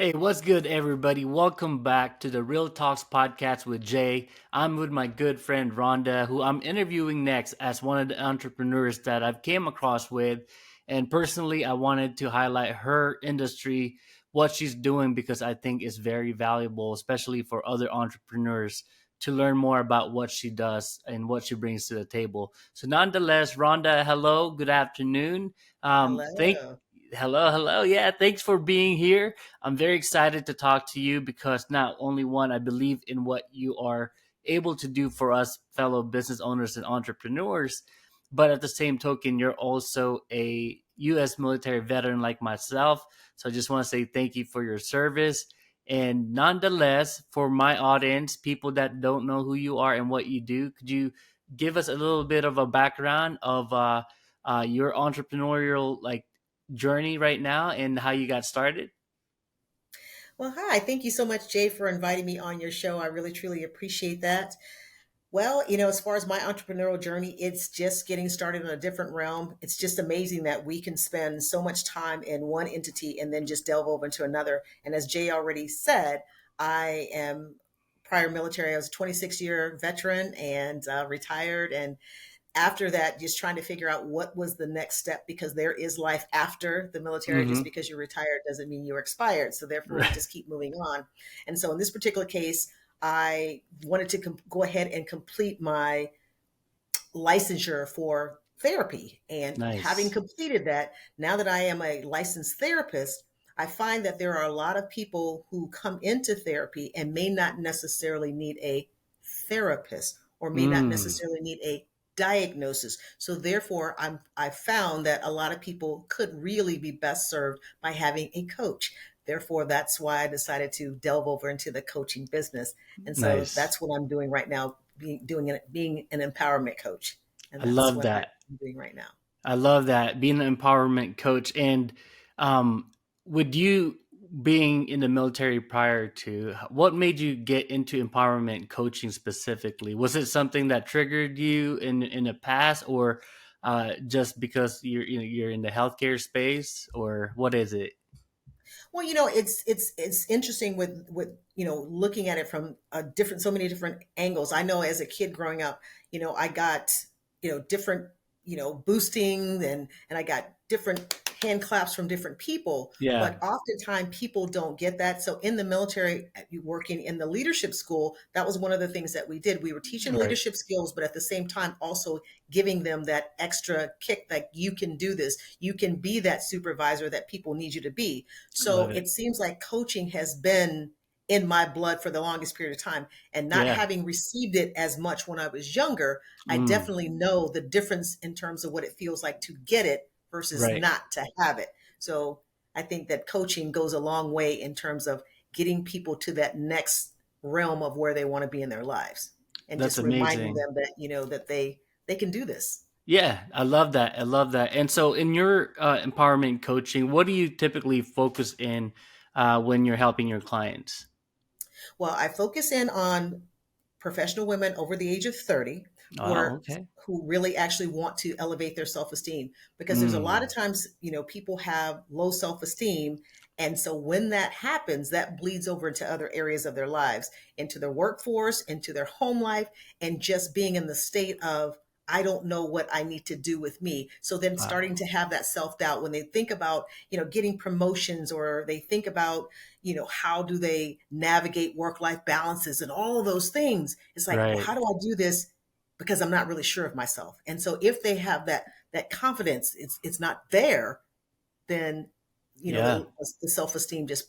Hey, what's good, everybody? Welcome back to the Real Talks podcast with Jay. I'm with my good friend Rhonda, who I'm interviewing next as one of the entrepreneurs that I've came across with. And personally, I wanted to highlight her industry, what she's doing, because I think it's very valuable, especially for other entrepreneurs to learn more about what she does and what she brings to the table. So, nonetheless, Rhonda, hello, good afternoon. Thank Hello. hello. Yeah, thanks for being here. I'm very excited to talk to you because not only one, I believe in what you are able to do for us fellow business owners and entrepreneurs, but at the same token, you're also a U.S. military veteran like myself. So I just want to say thank you for your service. And nonetheless, for my audience, people that don't know who you are and what you do, could you give us a little bit of a background of your entrepreneurial journey right now and how you got started? Well, hi. Thank you so much, Jay, for inviting me on your show. I really, truly appreciate that. Well, as far as my entrepreneurial journey, it's just getting started in a different realm. It's just amazing that we can spend so much time in one entity and then just delve over into another. And as Jay already said, I am prior military. I was a 26-year veteran and retired. And after that, just trying to figure out what was the next step because there is life after the military. Just Mm-hmm. because you're retired doesn't mean you're expired. So therefore, we Right. just keep moving on. And so in this particular case, I wanted to go ahead and complete my licensure for therapy. And having Nice. completed that, now that I am a licensed therapist, I find that there are a lot of people who come into therapy and may not necessarily need a therapist or may not Mm, necessarily need a diagnosis. So therefore, I found that a lot of people could really be best served by having a coach. Therefore, that's why I decided to delve over into the coaching business. And so nice. that's what I'm doing right now, being an empowerment coach. And I that's love what I'm that. doing right now. I love that being an empowerment coach. And um, with you being in the military prior to, what made you get into empowerment coaching specifically? Was it something that triggered you in the past, or just because you're in the healthcare space, or what is it? Well, it's interesting with looking at it from a different so many different angles. I know as a kid growing up, I got different boosting and I got different hand claps from different people. Yeah. But oftentimes people don't get that. So in the military, working in the leadership school, that was one of the things that we did. We were teaching Right. leadership skills, but at the same time also giving them that extra kick that you can do this. You can be that supervisor that people need you to be. So Love it. it seems like coaching has been in my blood for the longest period of time. And not Yeah. having received it as much when I was younger, I Mm, definitely know the difference in terms of what it feels like to get it versus right. not to have it. So I think that coaching goes a long way in terms of getting people to that next realm of where they want to be in their lives and That's just reminding amazing. them that, that they can do this. Yeah, I love that. I love that. And so, in your empowerment coaching, what do you typically focus in when you're helping your clients? Well, I focus in on professional women over the age of 30 Oh, or okay. who really actually want to elevate their self-esteem because there's a lot of Mm, times, people have low self-esteem. And so when that happens, that bleeds over into other areas of their lives, into their workforce, into their home life, and just being in the state of, I don't know what I need to do with me. So then starting wow. to have that self-doubt when they think about, getting promotions or they think about, how do they navigate work-life balances and all of those things. It's like, well, Right. how do I do this? Because I'm not really sure of myself. And so if they have that confidence, it's not there, then Yeah, the self-esteem just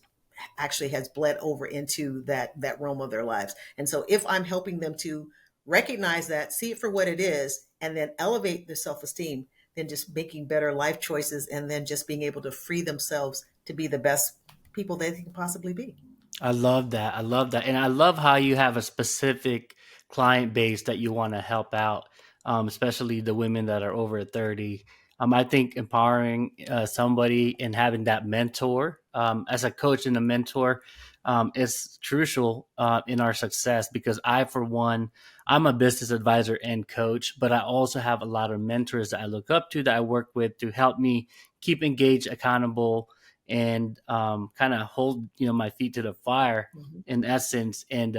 actually has bled over into that realm of their lives. And so if I'm helping them to recognize that, see it for what it is, and then elevate their self-esteem, then just making better life choices and then just being able to free themselves to be the best people they can possibly be. I love that. I love that. And I love how you have a specific client base that you want to help out, especially the women that are over 30. I think empowering somebody and having that mentor as a coach and a mentor is crucial in our success because I, for one, I'm a business advisor and coach, but I also have a lot of mentors that I look up to that I work with to help me keep engaged, accountable, and kind of hold my feet to the fire Mhm. in essence. And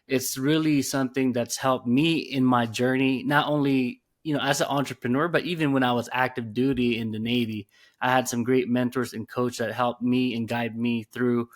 it's really something that's helped me in my journey, not only as an entrepreneur, but even when I was active duty in the Navy. I had some great mentors and coaches that helped me and guide me through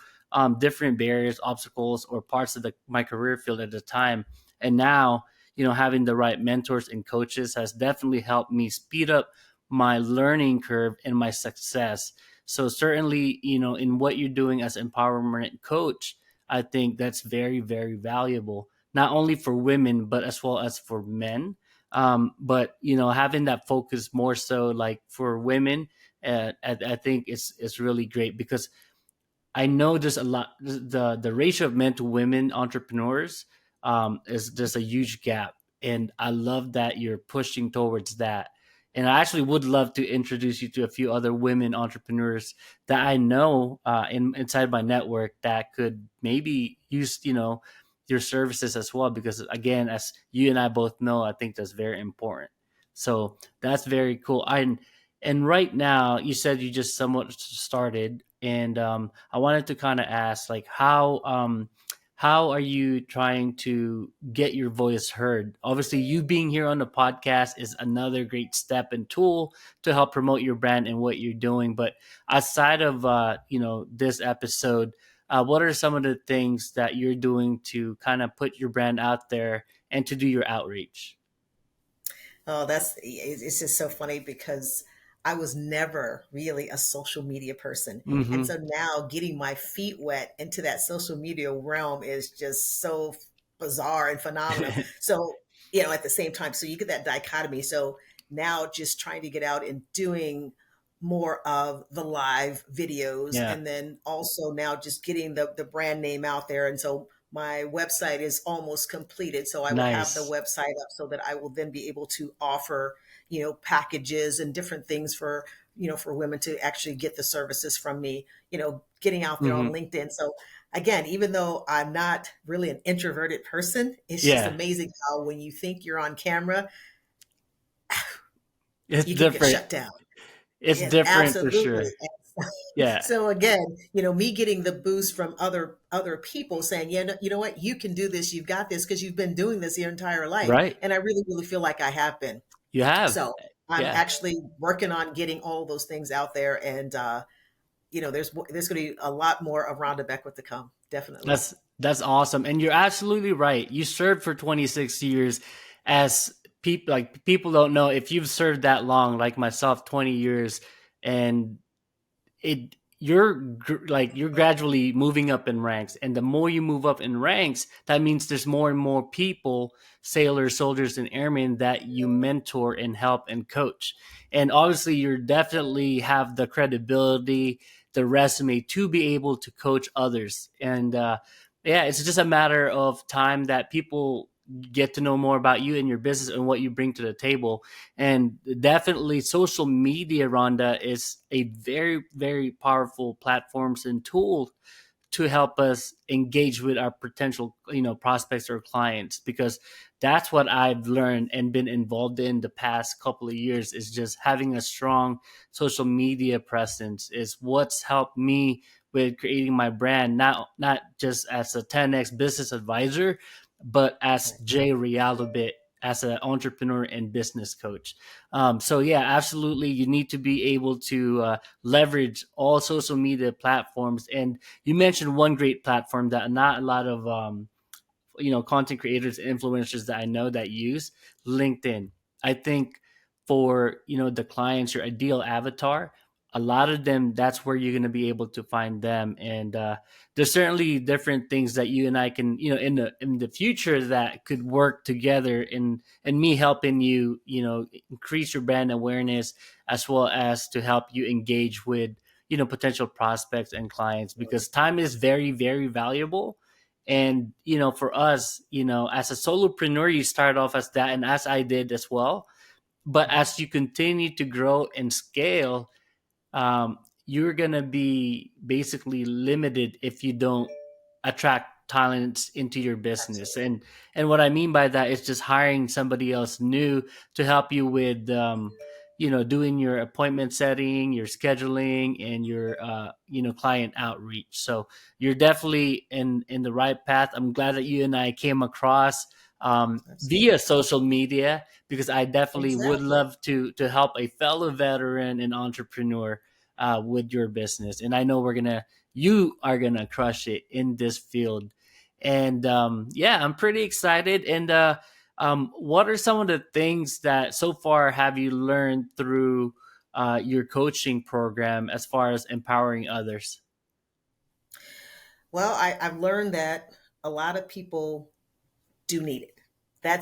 different barriers, obstacles, or parts of my career field at the time. And now, having the right mentors and coaches has definitely helped me speed up my learning curve and my success. So certainly, in what you're doing as empowerment coach, I think that's very, very valuable, not only for women, but as well as for men. But having that focus more so like for women, I think it's really great because I know there's a lot. The ratio of men to women entrepreneurs is there's a huge gap, and I love that you're pushing towards that. And I actually would love to introduce you to a few other women entrepreneurs that I know inside my network that could maybe use your services as well. Because again, as you and I both know, I think that's very important. So that's very cool. And right now, you said you just somewhat started, and I wanted to kind of ask, like, how are you trying to get your voice heard? Obviously, you being here on the podcast is another great step and tool to help promote your brand and what you're doing. But outside of this episode, what are some of the things that you're doing to kind of put your brand out there and to do your outreach? Oh, it's just so funny because I was never really a social media person. And Mm-hmm. so now getting my feet wet into that social media realm is just so bizarre and phenomenal. So, at the same time, so you get that dichotomy. So now just trying to get out and doing more of the live videos, Yeah. and then also now just getting the brand name out there. And so my website is almost completed, so I will have the Nice. website up so that I will then be able to offer packages and different things for for women to actually get the services from me, getting out there on Mm-hmm. LinkedIn. So again, even though I'm not really an introverted person, it's just Yeah. amazing how when you think you're on camera, It's you can get different. shut down. It's Yes, different for absolutely. sure. Yeah. So again, me getting the boost from other people saying, yeah, no, you know what, you can do this, you've got this because you've been doing this your entire life, Right. and I really, really feel like I have been. You have. So I'm Yeah. actually working on getting all those things out there, and there's going to be a lot more of Rhonda Beckwith to come, definitely. That's awesome. And you're absolutely right. You served for 26 years. As people don't know, if you've served that long, like myself, 20 years, and you're gradually moving up in ranks, and the more you move up in ranks, that means there's more and more people, sailors, soldiers, and airmen that you mentor and help and coach. And obviously you definitely have the credibility, the resume to be able to coach others. And yeah, it's just a matter of time that people get to know more about you and your business and what you bring to the table. And definitely social media, Rhonda, is a very, very powerful platforms and tool to help us engage with our potential prospects or clients, because that's what I've learned and been involved in the past couple of years is just having a strong social media presence is what's helped me with creating my brand, not just as a 10x business advisor, but as JReal a bit, as an entrepreneur and business coach. So yeah, absolutely, you need to be able to leverage all social media platforms. And you mentioned one great platform that not a lot of content creators, influencers that I know that use LinkedIn. I think for the clients, your ideal avatar, a lot of them, that's where you're going to be able to find them. And there's certainly different things that you and I can in the future that could work together in and me helping you increase your brand awareness, as well as to help you engage with potential prospects and clients, because time is very, very valuable. And for us, as a solopreneur, you start off as that, and as I did as well. But as you continue to grow and scale, you're gonna be basically limited if you don't attract talents into your business. Absolutely. And what I mean by that is just hiring somebody else new to help you with doing your appointment setting, your scheduling, and your client outreach. So you're definitely in the right path. I'm glad that you and I came across via Absolutely. social media, because I definitely would Exactly. love to help a fellow veteran and entrepreneur with your business. And I know you are gonna crush it in this field. And yeah, I'm pretty excited. And what are some of the things that so far have you learned through your coaching program as far as empowering others? Well, I've learned that a lot of people do need it.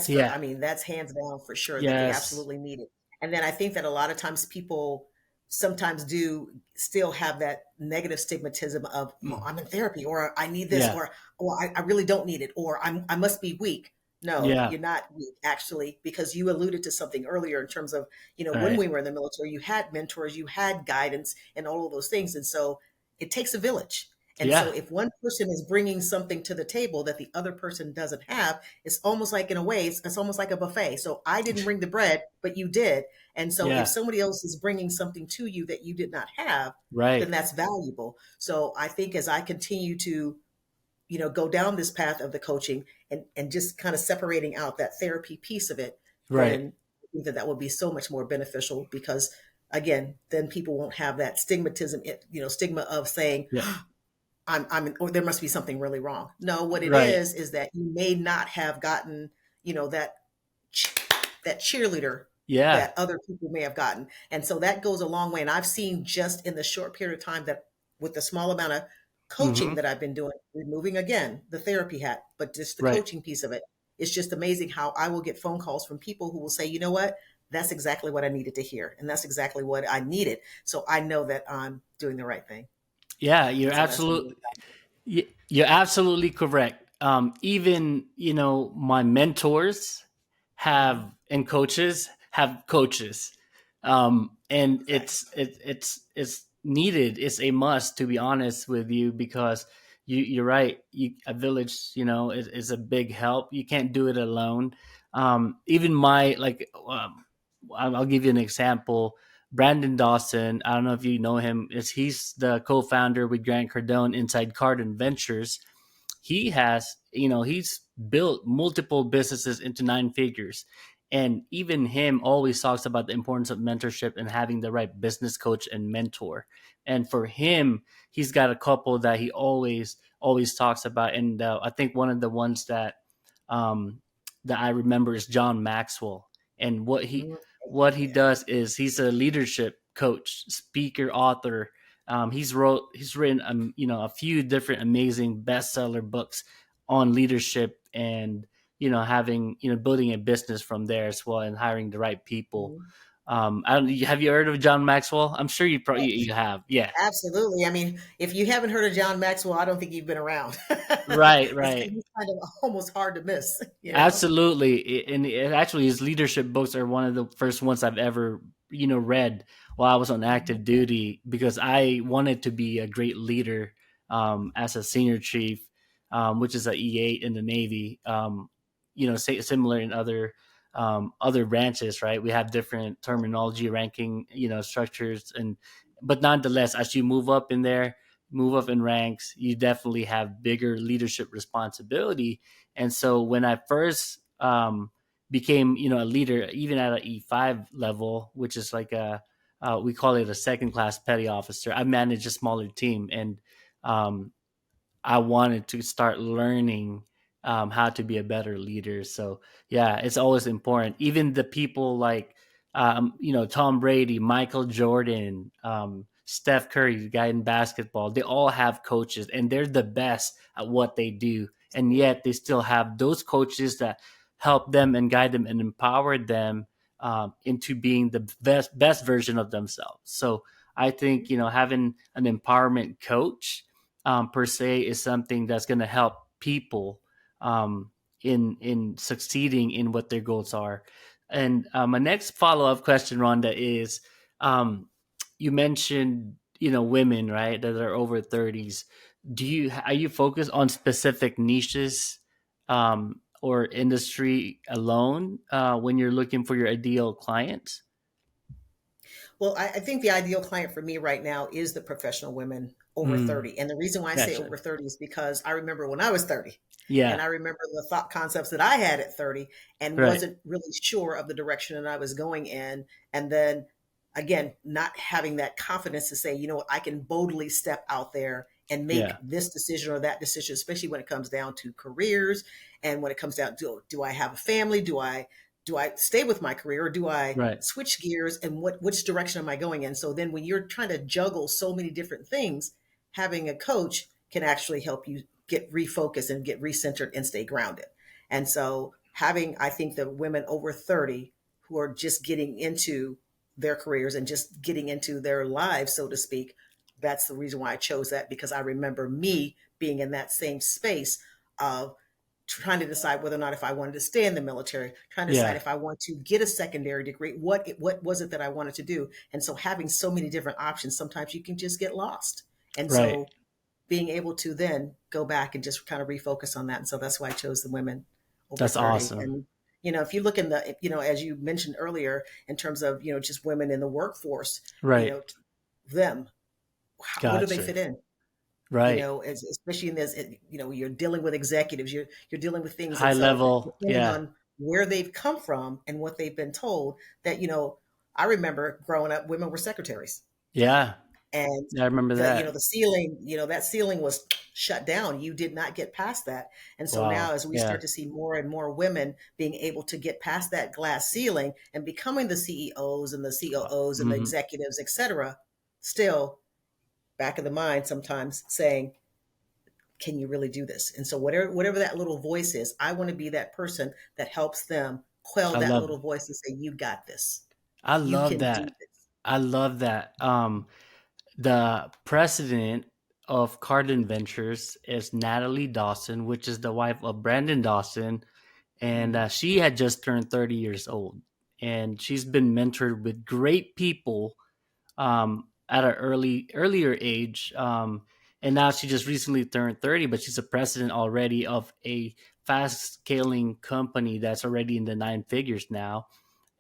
Yeah. I mean, that's hands down for sure that they Yes. absolutely need it. And then I think that a lot of times people sometimes do still have that negative stigmatism of, well, Mm. I'm in therapy, or I need this, Yeah. or I really don't need it, or I must be weak. No, Yeah. you're not weak, actually, because you alluded to something earlier in terms of, when Right. we were in the military, you had mentors, you had guidance, and all of those things. And so it takes a village. And so Yeah. if one person is bringing something to the table that the other person doesn't have, it's almost like, in a way, it's almost like a buffet. So I didn't bring the bread, but you did. And so if Yeah. somebody else is bringing something to you that you did not have, then Right. that's valuable. So I think as I continue to, go down this path of the coaching and just kind of separating out that therapy piece of it, Right. then I think that that would be so much more beneficial because again, then people won't have that stigma of saying, Yeah. or there must be something really wrong. No, what it Right. is that you may not have gotten, that that cheerleader Yeah. that other people may have gotten. And so that goes a long way. And I've seen just in the short period of time that with the small amount of coaching Hmm. that I've been doing, removing again the therapy hat, but just the Right. coaching piece of it, it's just amazing how I will get phone calls from people who will say, you know what? That's exactly what I needed to hear. And that's exactly what I needed. So I know that I'm doing the right thing. Yeah. And so that's really, You're absolutely correct. Even my mentors mhm, and coaches have coaches, and exactly. it's needed. It's a must, to be honest with you, because you're right. A village, is a big help. You can't do it alone. Even my I'll give you an example. Brandon Dawson, I don't know if you know him, is he's the co-founder with Grant Cardone inside Cardone Ventures. He's built multiple businesses into nine figures. And even him always talks about the importance of mentorship and having the right business coach and mentor. And for him, he's got a couple that he always talks about. And I think one of the ones um, that I remember is John Maxwell. And Mhm. what he Yeah. does is he's a leadership coach, speaker, author. He's written a few different amazing bestseller books on leadership, and having building a business from there as well, and hiring the right people. Mhm. I don't Have you heard of John Maxwell? I'm sure you probably you have. Yeah. Absolutely. I mean, if you haven't heard of John Maxwell, I don't think you've been around. Right. It's Right. he's kind of almost hard to miss, you know? Absolutely, and actually, his leadership books are one of the first ones I've ever read while I was on Mhm. active duty, because I wanted to be a great leader as a senior chief, which is a E8 in the Navy. Similar in other branches, right? We have different terminology, ranking, structures, and but nonetheless, as you move up in ranks, you definitely have bigger leadership responsibility. And so when I first became, a leader, even at an E5 level, which is like we call it a second class petty officer, I managed a smaller team, and um, I wanted to start learning how to be a better leader. So yeah, it's always important. Even the people like Tom Brady, Michael Jordan, Steph Curry, the guy in basketball, they all have coaches, and they're the best at what they do. And yet they still have those coaches that help them and guide them and empower them into being the best version of themselves. So I think having an empowerment coach per se is something that's going to help people um, in succeeding in what their goals are. And my next follow up question, Rhonda, is um, you mentioned women, right, that are over 30s. Are you focused on specific niches or industry alone when you're looking for your ideal clients? Well, I think the ideal client for me right now is the professional women over Mm, 30. And the reason why I say gotcha. over 30 is because I remember when I was 30 and Yeah. I remember the thought concepts that I had at 30 and Right. wasn't really sure of the direction that I was going in. And then again, not having that confidence to say, you know what, I can boldly step out there and make Yeah. this decision or that decision, especially when it comes down to careers and when it comes down to, do I have a family? Do I stay with my career or do I Right. switch gears and which direction am I going in? So then when you're trying to juggle so many different things, having a coach can actually help you get refocused and get recentered and stay grounded. And so having, I think, the women over 30 who are just getting into their careers and just getting into their lives, so to speak, that's the reason why I chose that, because I remember me being in that same space of trying to decide whether or not if I wanted to stay in the military, trying to decide Yeah. if I want to get a secondary degree, what was it that I wanted to do? And so having so many different options, sometimes you can just get lost. And Right. so being able to then go back and just kind of refocus on that. And so that's why I chose the women over That's 30. awesome. And if you look in the, as you mentioned earlier, in terms of, just women in the workforce, you Right. know, them, where do they Gotcha. fit in? Right. Especially in this, you're dealing with executives, you're dealing with things, and High so level. depending Yeah. on where they've come from and what they've been told, that I remember growing up, women were secretaries, Yeah. and I remember the that. ceiling, that ceiling was shut down. You did not get past that, and so now Wow. as we Yeah. start to see more and more women being able to get past that glass ceiling and becoming the CEOs and the COOs and the Hmm. executives, etc., still back of the mind sometimes saying, can you really do this? And so whatever that little voice is, I want to be that person that helps them quell I that love little voice and say, you got this. I You love can do that. this. I love that. The president of Cardin Ventures is Natalie Dawson, which is the wife of Brandon Dawson, and Mm. she had just turned 30 years old, and she's been mentored with great people at an earlier age, and now she just recently turned 30, but she's a president already of a fast scaling company that's already in the nine figures now.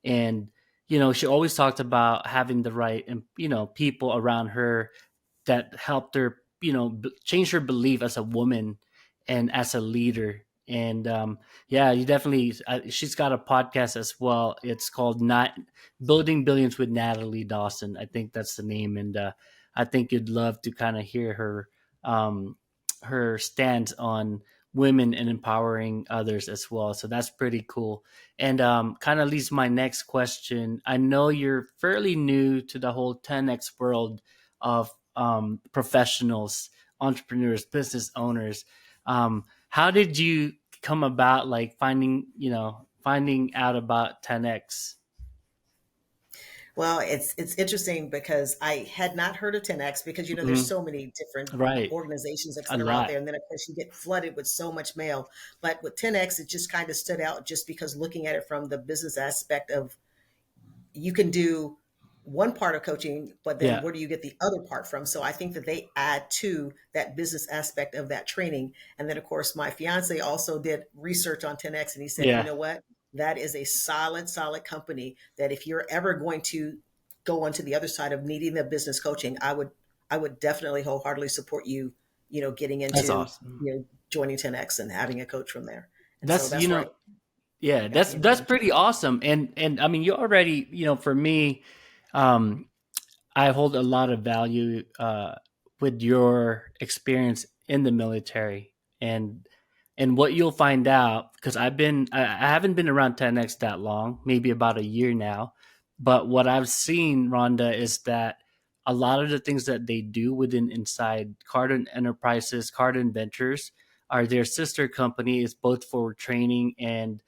And she always talked about having the right and people around her that helped her, change her belief as a woman and as a leader. And yeah, you definitely. She's got a podcast as well. It's called "Not Building Billions with Natalie Dawson." I think that's the name, and I think you'd love to kind of hear um, her stance on women and empowering others as well. So that's pretty cool. And kind of leads my next question. I know you're fairly new to the whole 10x world of professionals, entrepreneurs, business owners. How did you come about, like finding out about 10x? Well, it's interesting because I had not heard of 10X, because there's Mhm. so many different Right, organizations, et a cetera, out lot. there. And then of course you get flooded with so much mail. But with 10X, it just kind of stood out just because looking at it from the business aspect of, you can do one part of coaching, but then Yeah, where do you get the other part from? So I think that they add to that business aspect of that training. And then, of course, my fiance also did research on 10X, and he said, you yeah, know what? That is a solid, solid company that if you're ever going to go onto the other side of needing the business coaching, I would definitely wholeheartedly support you, getting that's into, awesome. joining 10X and having a coach from there. And so That's that's where yeah, got that's the that's information. pretty awesome. And I mean, you already, for me, um, I hold a lot of value with your experience in the military, and what you'll find out, because I haven't been around 10x that long, maybe about a year now, but what I've seen, Rhonda, is that a lot of the things that they do within inside Cardin Enterprises, Cardin Ventures, are their sister companies, both for training and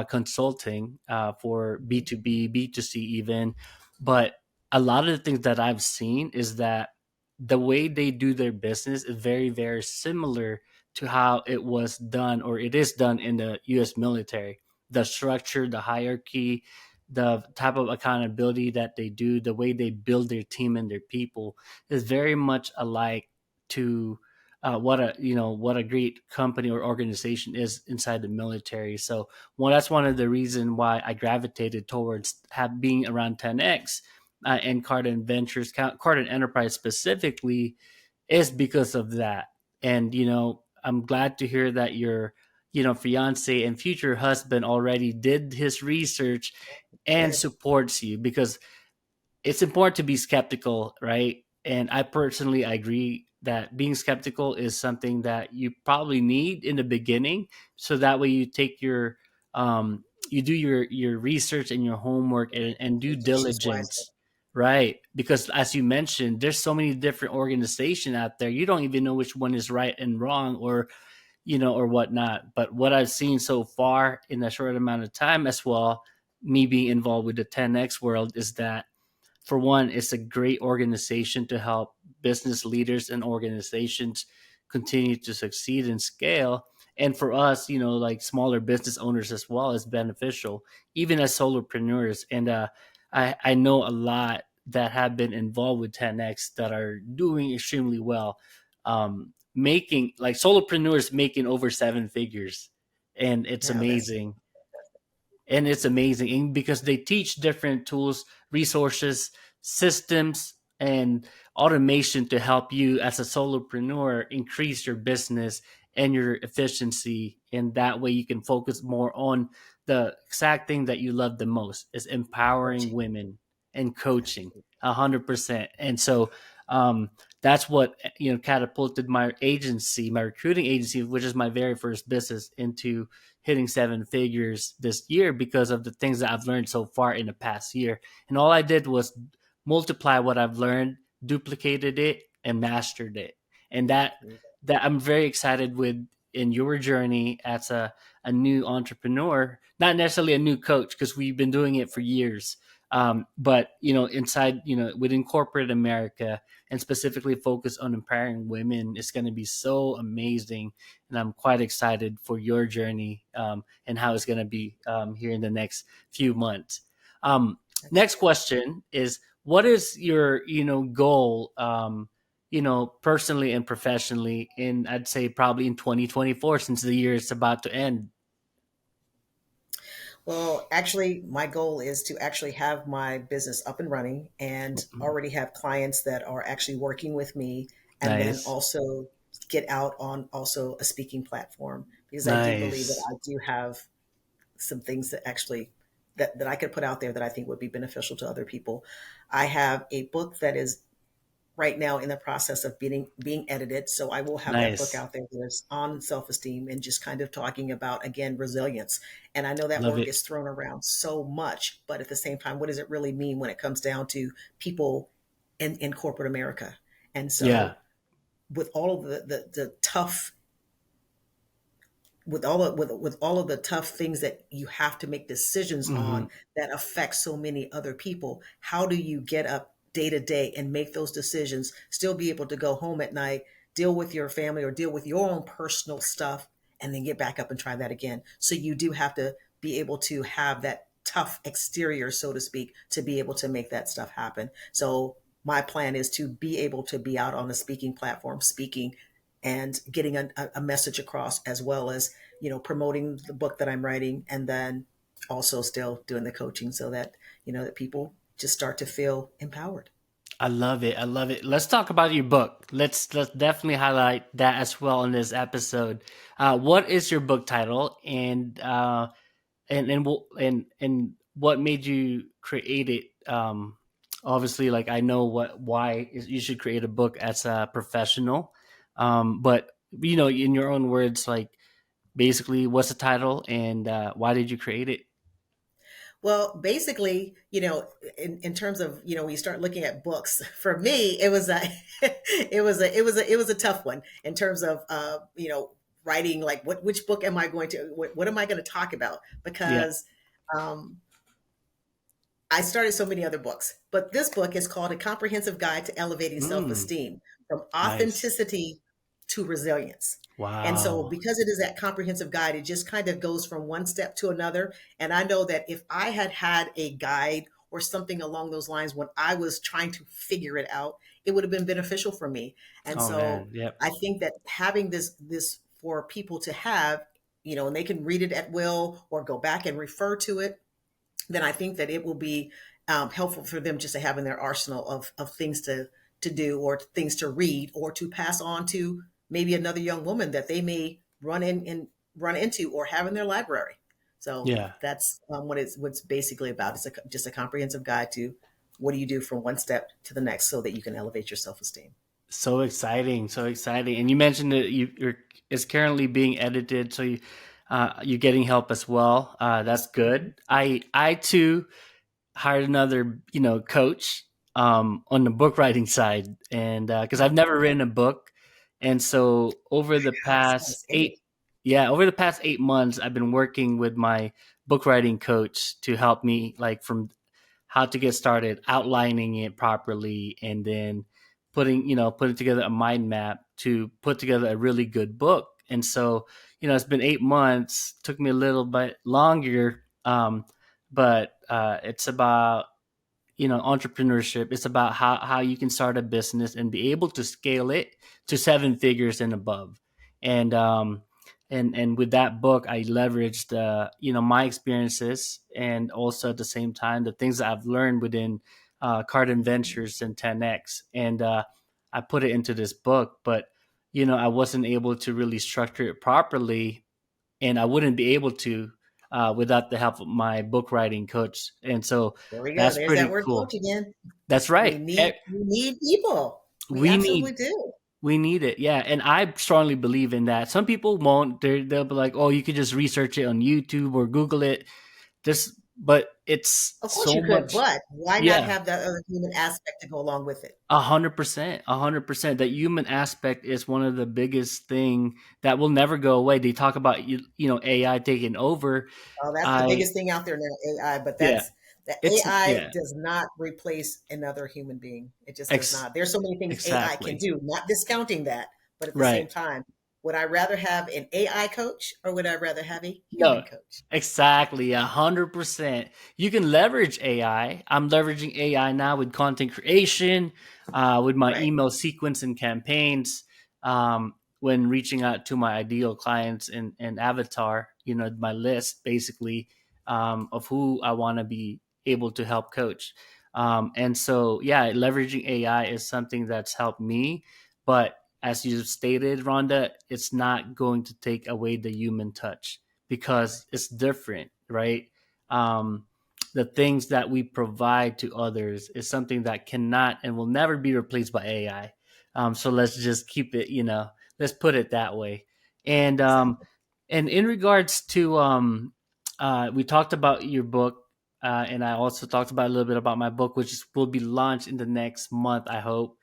consulting, for B2B, B2C even. But a lot of the things that I've seen is that the way they do their business is very, very similar to how it was done, or it is done in the US military. The structure, the hierarchy, the type of accountability that they do, the way they build their team and their people is very much alike to what a great company or organization is inside the military. So, well, that's one of the reasons why I gravitated towards being around 10x, and Cardin Ventures, Cardin Enterprise specifically, is because of that. And I'm glad to hear that your fiance and future husband already did his research and Good. supports you, because it's important to be skeptical, right? And I personally agree that being skeptical is something that you probably need in the beginning, so that way you take your you do your research and your homework and due Decisions wisely. diligence, right? Because as you mentioned, there's so many different organizations out there. You don't even know which one is right and wrong, or whatnot. But what I've seen so far in a short amount of time as well, me being involved with the 10x world, is that, for one, it's a great organization to help business leaders and organizations continue to succeed and scale. And for us, like smaller business owners as well, is beneficial, even as solopreneurs. And I know a lot that have been involved with 10x that are doing extremely well, making, like, solopreneurs making over seven figures. And it's Yeah, that's amazing. And it's amazing, and because they teach different tools, resources, systems, and automation to help you as a solopreneur increase your business and your efficiency. And that way you can focus more on the exact thing that you love the most, is empowering coaching. women and coaching 100%. And so um, that's what catapulted my agency, my recruiting agency, which is my very first business, into hitting seven figures this year, because of the things that I've learned so far in the past year. And all I did was multiply what I've learned, duplicated it, and mastered it. And that I'm very excited with in your journey as a new entrepreneur, not necessarily a new coach, because we've been doing it for years. But inside, within corporate America, and specifically focus on empowering women, is going to be so amazing. And I'm quite excited for your journey, and how it's going to be, here in the next few months. Um, That's Next question is, what is your goal, personally and professionally, in, I'd say, probably in 2024, since the year is about to end. Well, actually, my goal is to actually have my business up and running and already have clients that are actually working with me, and then Nice, also get out on also a speaking platform, because I do believe that nice, I do have some things that actually that I could put out there that I think would be beneficial to other people. I have a book that is right now in the process of being edited. So I will have that book nice. out there that's on self-esteem and just kind of talking about, again, resilience. And I know that Love word it. gets thrown around so much, but at the same time, what does it really mean when it comes down to people in corporate America? And Yeah. so with all of the tough with all of the tough things that you have to make decisions Hmm. on that affect so many other people, how do you get up day to day and make those decisions, still be able to go home at night, deal with your family or deal with your own personal stuff, and then get back up and try that again? So you do have to be able to have that tough exterior, so to speak, to be able to make that stuff happen. So my plan is to be able to be out on a speaking platform, speaking and getting a message across, as well as promoting the book that I'm writing, and then also still doing the coaching, so that that people just start to feel empowered. I love it. I love it. Let's talk about your book. Let's definitely highlight that as well in this episode. What is your book title, and what made you create it? Obviously, like, I know why you should create a book as a professional, but in your own words, like, basically, what's the title, and why did you create it? Well, basically, in terms of, when you start looking at books, for me, it was a, it was a tough one in terms of, writing, like, which book am I going to, what am I going to talk about? Yeah. Because, um, I started so many other books, but this book is called A Comprehensive Guide to Elevating Self Mm, Esteem from nice. Authenticity to Resilience. And so, Wow. because it is that comprehensive guide, it just kind of goes from one step to another. And I know that if I had had a guide or something along those lines when I was trying to figure it out, it would have been beneficial for me. And Oh so, man. Yep. I think that having this for people to have, and they can read it at will or go back and refer to it, then I think that it will be helpful for them just to have in their arsenal of things to do or things to read or to pass on to maybe another young woman that they may run into or have in their library. So Yeah. that's what's basically about. It's just a comprehensive guide to what do you do from one step to the next so that you can elevate your self-esteem. So exciting, so exciting. And you mentioned that you're it's currently being edited, so you're getting help as well. That's good. I too hired another, coach on the book writing side, and because I've never written a book, and so Yes, eight. over the past 8 months, I've been working with my book writing coach to help me, like, from how to get started, outlining it properly, and then putting together a mind map to put together a really good book. And so, it's been 8 months. Took me a little bit longer, but it's about entrepreneurship. It's about how you can start a business and be able to scale it to seven figures and above. And um and and with that book, I leveraged my experiences, and also at the same time the things that I've learned within Cardin Ventures and 10x, and I put it into this book. But I wasn't able to really structure it properly, and I wouldn't be able to without the help of my book writing coach. And so There we go. that's There's that pretty word coach cool. again. That's We right. need we need people. We We absolutely need do. we need it. Yeah, and I strongly believe in that. Some people won't. They'll be like, "Oh, you could just research it on YouTube or Google it." But it's Of course so you could, much. but why not Yeah, have that other human aspect to go along with it? 100%, 100%. That human aspect is one of the biggest thing that will never go away. They talk about AI taking over. Oh, that's the I biggest thing out there now, AI, but Yeah, that's the it's AI yeah, does not replace another human being. It just does ex- not. There's so many things AI can exactly. do, not discounting that, but at the Right. same time, would I rather have an AI coach or would I rather have a human No, coach? exactly, 100%. You can leverage AI. I'm leveraging AI now with content creation, with my Right. email sequence and campaigns, when reaching out to my ideal clients and avatar, my list basically, of who I want to be able to help coach. And so, yeah, leveraging AI is something that's helped me. But as you stated, Rhonda, it's not going to take away the human touch, because it's different, right? Um, the things that we provide to others is something that cannot and will never be replaced by AI. So let's just keep it, let's put it that way. And Exactly. in regards to, we talked about your book, and I also talked about a little bit about my book, which will be launched in the next month, I hope.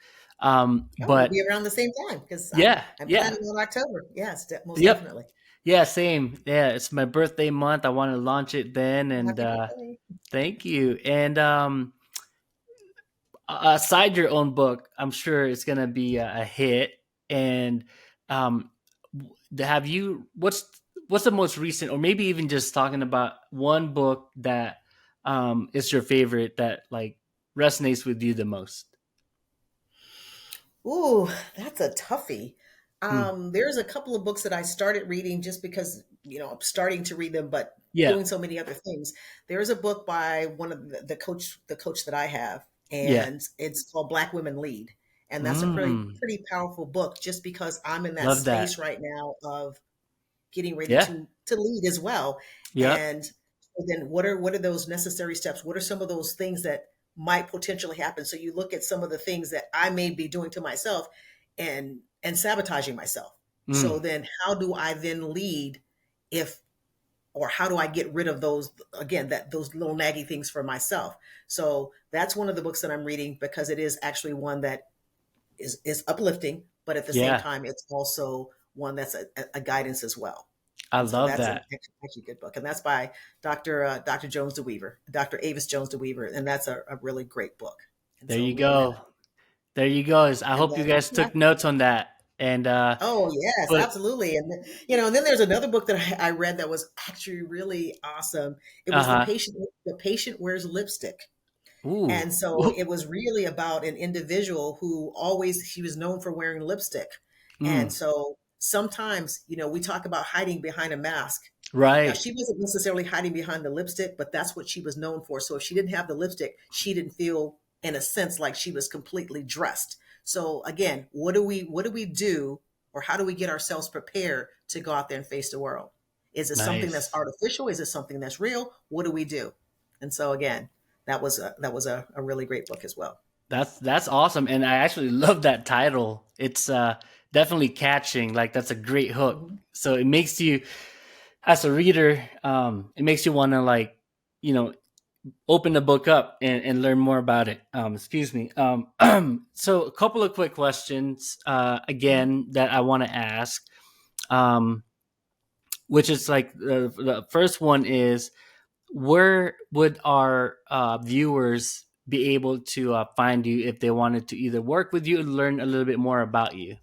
Oh, we'll But be around the same time because yeah, I'm yeah, planning on October. Yes, most yep. definitely. Yeah, same. Yeah, it's my birthday month. I want to launch it then, Well, and happy birthday. thank you. And aside your own book, I'm sure it's gonna be a hit. And um, have you? What's the most recent, or maybe even just talking about one book that is your favorite, that like resonates with you the most? Ooh, that's a toughie. Hmm. There's a couple of books that I started reading just because, I'm starting to read them, but Yeah, doing so many other things. There's a book by one of the coach that I have, yeah. and it's called Black Women Lead. And that's a pretty, Mm, pretty powerful book just because I'm in that love that. space right now of getting ready Yeah, to lead as well. yep. And so then what are those necessary steps? What are some of those things that might potentially happen? So you look at some of the things that I may be doing to myself and sabotaging myself. So Mm, then how do I then lead if or how do I get rid of those again that those little naggy things for myself? So that's one of the books that I'm reading because it is actually one that is uplifting, but at the same yeah, time, it's also one that's a guidance as well. I And so love that's an that. actually good book, and that's by Dr. Jones DeWeaver, Dr. Avis Jones DeWeaver, and that's a really great book. And There so you we're gonna, go. There you go. I and hope you then guys yeah, took notes on that. And oh yes, but absolutely, and then, and then there's another book that I read that was actually really awesome. It was uh-huh. the patient wears lipstick. Ooh. And so it was really about an individual who always he was known for wearing lipstick. And Mm. so sometimes, we talk about hiding behind a mask. Now, Right. she wasn't necessarily hiding behind the lipstick, but that's what she was known for. So if she didn't have the lipstick, she didn't feel, in a sense, like she was completely dressed. So again, what do we do, or how do we get ourselves prepared to go out there and face the world? Is it something that's Nice. artificial? Is it something that's real? What do we do? And so again, that was a really great book as well. That's awesome, and I actually love that title. It's definitely catching. Like that's a great hook. Mhm. So it makes you, as a reader, it makes you want to like, you know, open the book up and learn more about it. Excuse me. So a couple of quick questions Mhm. again that I want to ask, um, which is like the first one is where would our viewers be able to find you if they wanted to either work with you and learn a little bit more about you?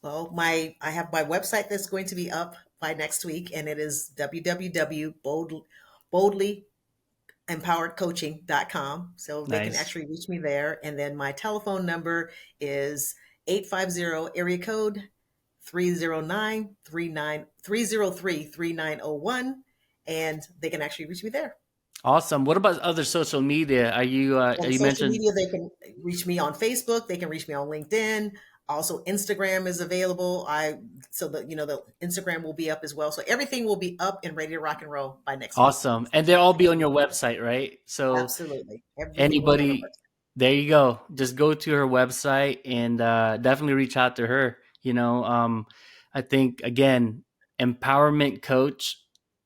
Well, my I have my website that's going to be up by next week, and it is www.boldlympoweredcoaching.com. So they can Nice. actually reach me there. And then my telephone number is 850 area code 309 303 3901, and they can actually reach me there. Awesome. What about other social media? On You social mentioned media, they can reach me on Facebook. They can reach me on LinkedIn. Also, Instagram is available. The Instagram will be up as well. So everything will be up and ready to rock and roll by next week. awesome, So and they'll all be on anything, your website, right? So absolutely, everything will be on our anybody, website. there you go, just go to her website and definitely reach out to her. I think again, empowerment coach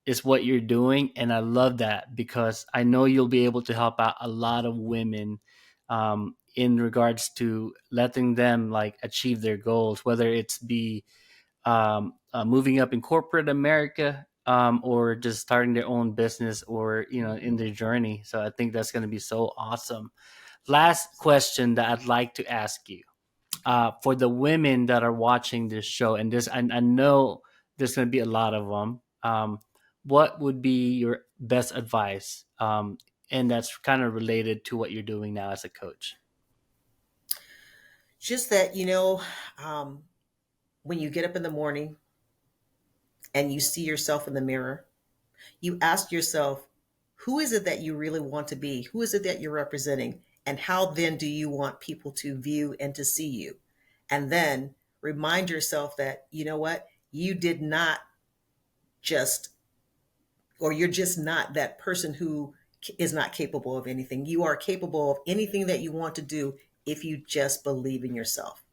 is what you're doing, and I love that because I know you'll be able to help out a lot of women in regards to letting them like achieve their goals, whether it's be moving up in corporate America, or just starting their own business, or in Mhm. their journey. So I think that's going to be so awesome. Last question that I'd like to ask you, for the women that are watching this show, and I know there's going to be a lot of them. What would be your best advice? And that's kind of related to what you're doing now as a coach. Just that, um, when you get up in the morning and you see yourself in the mirror, you ask yourself, who is it that you really want to be? Who is it that you're representing? And how then do you want people to view and to see you? And then remind yourself that, you know what? You did not just, or you're just not that person who is not capable of anything. You are capable of anything that you want to do if you just believe in yourself,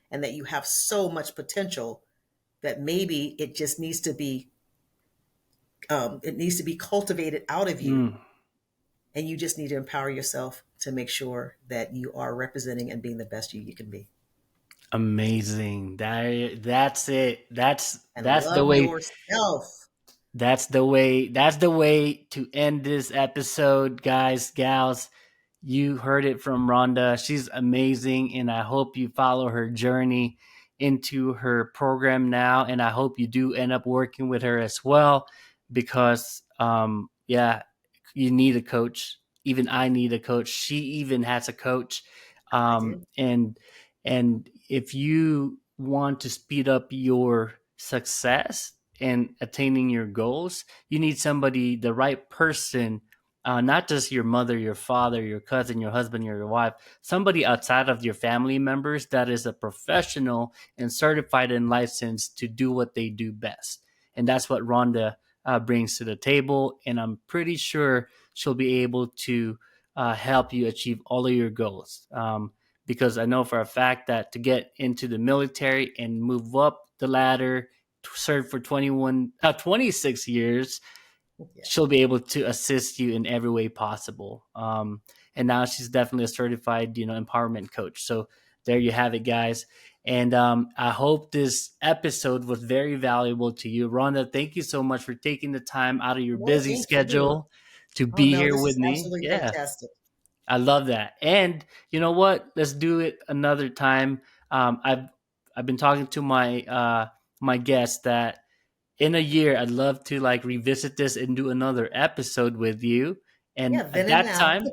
and that you have so much potential that maybe it needs to be cultivated out of you, Mm. and you just need to empower yourself to make sure that you are representing and being the best you can be, Amazing. That's it. That's and that's the love way. yourself. That's the way to end this episode, guys, gals. You heard it from Rhonda. She's amazing, and I hope you follow her journey into her program now. And I hope you do end up working with her as well, because yeah, you need a coach. Even I need a coach. She even has a coach. I do. And if you want to speed up your success and attaining your goals, you need somebody, the right person, not just your mother, your father, your cousin, your husband, your wife, somebody outside of your family members that is a professional and certified and licensed to do what they do best. And that's what Rhonda brings to the table. And I'm pretty sure she'll be able to help you achieve all of your goals. Because I know for a fact that to get into the military and move up the ladder, to serve for 26 years, Yeah. she'll be able to assist you in every way possible. And now she's definitely a certified, empowerment coach. So there you have it, guys. And I hope this episode was very valuable to you. Rhonda, thank you so much for taking the time out of your Well, busy thank you. schedule to Oh be no, here this with is me. absolutely Yeah, fantastic. I love that. And you know what? Let's do it another time. I've been talking to my guests that in a year I'd love to like revisit this and do another episode with you. Yeah, And at then and that now. time,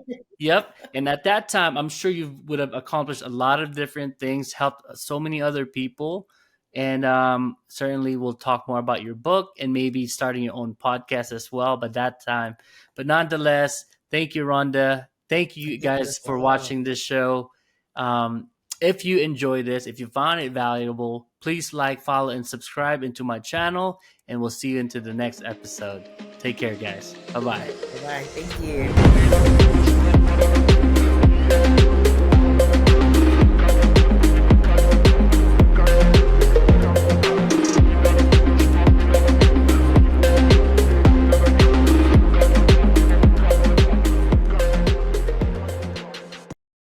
yep. And at that time, I'm sure you would have accomplished a lot of different things, helped so many other people. And certainly we'll talk more about your book and maybe starting your own podcast as well by that time. But nonetheless, thank you, Rhonda. Thank you Thank you guys as for well. watching this show. If you enjoy this, if you found it valuable, please like, follow, and subscribe into my channel. And we'll see you into the next episode. Take care, guys. Bye All bye. right. Bye bye. Thank you.